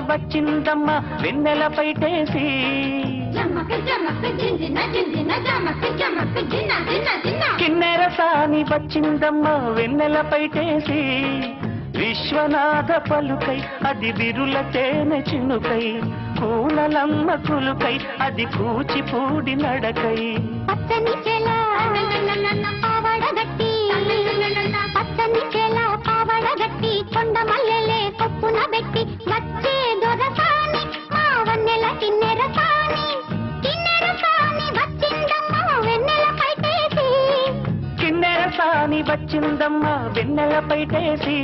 వచ్చిందమ్మ వెన్నెల పైటేసి కిన్నెర సాని వచ్చిందమ్మ వెన్నెల పైటేసి విశ్వనాథ పలుకై అది విరుల తేనె చినుకై కూనలమ్మ కులుకై అది కూచిపూడి నడకై పచ్చని చెల పావడగట్టి పచ్చని చెల పావడగట్టి కొండ మల్లెలే కొప్పున పెట్టి వచ్చే దొరసాని మా వన్నెల కిన్నెర సాని వచ్చిందమ్మ వెన్నెల పైటేసి కిన్నెర సాని వచ్చిందమ్మ వెన్నెల పైటేసి